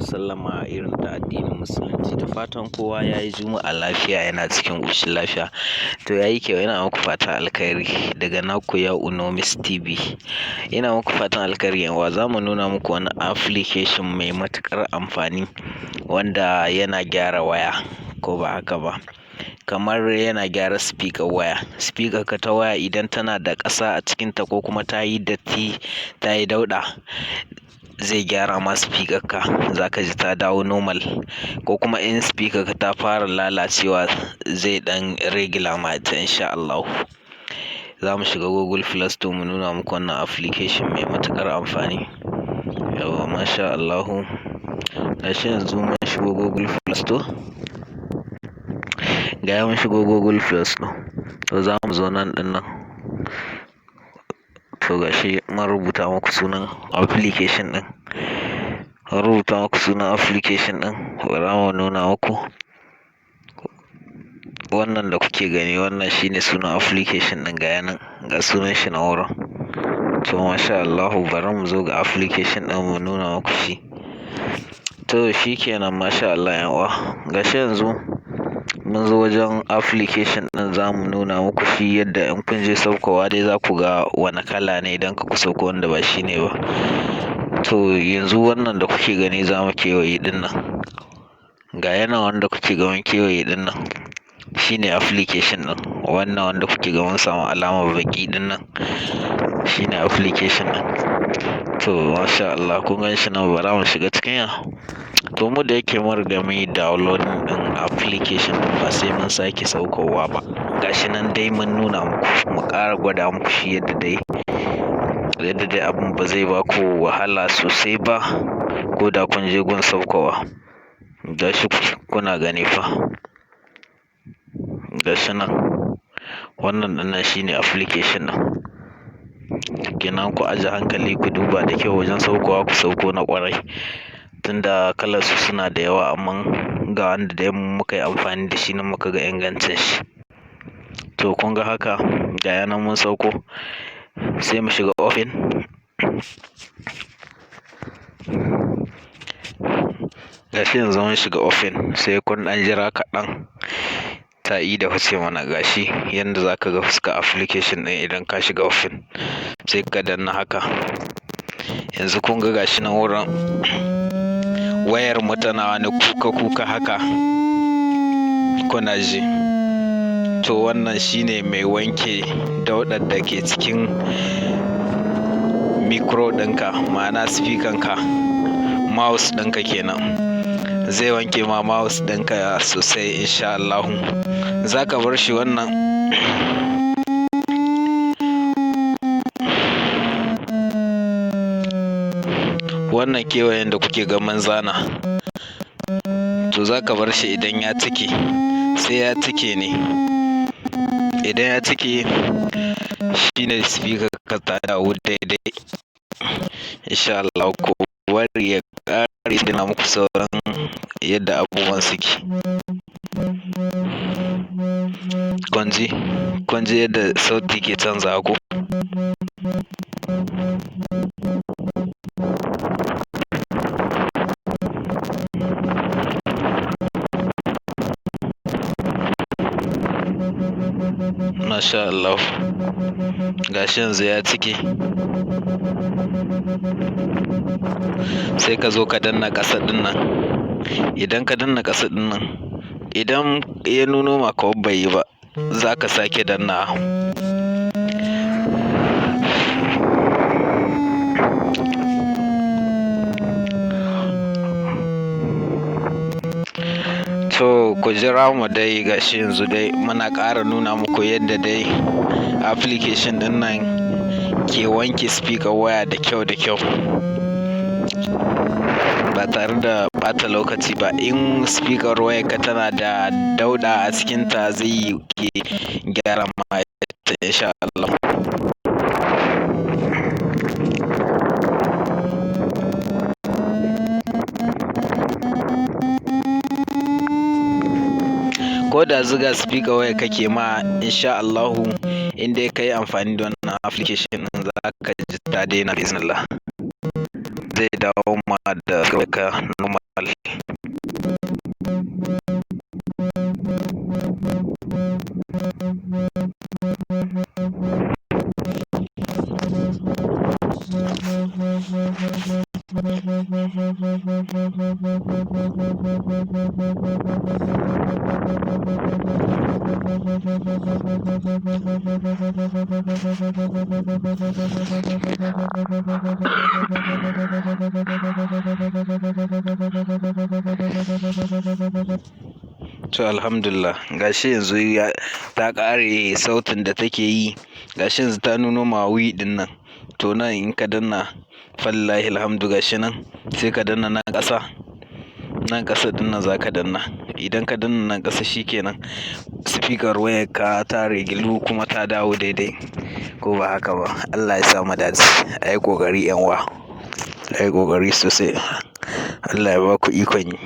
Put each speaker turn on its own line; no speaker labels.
sallama irin ta addinin musulunci. Da fatan kowa ya yi juma'a lafiya, yana cikin ƙoshin lafiya. To yayi kyau, ina muku fatan alkhairi daga naku ya Unomis TV. Ina muku fatan alkhairi yanwa. Za mu nuna muku wani application mai matuƙar amfani wanda yana gyara waya, ko ba haka ba? Kamar yana gyara speaker waya. Speaker ka ta waya idan tana da ƙasa a cikinta ko kuma ta yi datti, ta yi dauɗa, zai gyara ma speaker ka. Za ka ji ta dawo normal. Ko kuma in speaker ka ta fara lalacewa, zai ɗan regula ma ita insha Allah. Za mu shiga Google Play Store mu nuna muku wannan application mai matuƙar amfani. Yawwa, masha Allah. Gashi yanzu mun shigo Google Play Store. Gaya mun shigo Google Play Store. To za mu zo nan ɗin nan. To gashi mun rubuta muku sunan application ɗin. Mun rubuta muku sunan application ɗin. Bari mu nuna muku. Wannan da kuke gani, wannan shine sunan application ɗin, gaya nan. Ga sunan shi na wurin. To masha Allah, bari mu zo ga application ɗin mu nuna muku shi. To shi kenan, masha Allah yanwa. Gashi yanzu mun zo wajen application ɗin, za mu nuna muku shi yadda in kun je saukowa dai za ku ga wane kala ne idan ka ku sauko wanda ba shi ne ba. To yanzu wannan da kuke gani za mu kewaye ɗin nan. Ga yana wanda kuke ga mun kewaye ɗin nan. Shi ne application ɗin. Wannan wanda kuke ga mun samu alamar baƙi ɗin nan. Shi ne application ɗin. To masha Allah, kun gan shi nan, bara mu shiga cikin ya. To mu da yake mun riga mun yi downloading ɗin application, ba sai mun sake saukowa ba. Gashi nan dai mun nuna muku, mu ƙara gwada muku shi yadda dai abin ba zai ba ku wahala sosai ba, ko da kun je gun saukowa. Gashi kuna gani fa. Gashi nan. Wannan ɗin nan shine application ɗin. Kenan ku aje hankali, ku duba da kyau wajen saukowa, ku sauko na ƙwarai. Tunda kalar su suna da yawa, amma ga wanda dai muka yi amfani da shi nan muka ga ingancin shi. To kun ga haka, ga yana mun sauko. Sai mu shiga open. Gashi yanzu mun shiga open, sai kun ɗan jira kaɗan. Ta yi da huce mana gashi yanda za ka ga fuska application ɗin idan ka shiga open. Sai ka danna haka. Yanzu kun ga gashi nan wurin wayar mu tana wani kuka haka. Kuna ji? To wannan shine mai wanke daudar da ke cikin mikuro ɗinka, ma'ana speaker ka, mouse ɗinka kenan. Zai wanke ma mouse ɗinka sosai insha Allah. Za ka bar shi wannan. Wannan kewayen da kuke ga mun zana. To za ka bar shi idan ya cike. Sai ya cike ne. Idan ya cike, shine speaker ka ta dawo daidai. Insha Allah, ko bari ya ƙare ina muku sauran yadda abubuwan suke. Kun ji yadda sauti ke canza ko? Masha Allah. Gashi yanzu ya cike. Sai ka zo ka danna ƙasa ɗin nan. Idan ka danna ƙasa ɗin nan, idan ya nuno maka bai yi ba, za ka sake danna. To ku jira mu dai, gashi yanzu dai muna ƙara nuna muku yadda dai application ɗin nan ke wanke speaker waya da kyau. Ba tare da ɓata lokaci ba. In speaker wayarka tana da dauɗa a cikinta, zai ke gyara ma ita insha Allah. Ko da zuga speaker waya kake ma, insha Allah, in dai ka yi amfani da wannan application ɗin, za ka ji ta daina biiznillah. zai dawo ma da ka normal. To alhamdulillah, gashi yanzu ta ƙare sautin da take yi, gashi yanzu ta nuno ma wi din nan. To nan in ka danna fallahi alhamdu gashi nan, sai ka danna nan ƙasa. Nan ƙasa din nan za ka danna. Idan ka danna nan ƙasa shikenan speaker wayarka ta regilu kuma ta dawo daidai. Ko ba haka ba? Allah ya sa mu dace. Ayi ƙoƙari 'yan uwa. Ayi ƙoƙari sosai. Allah ya ba ku ikon yi.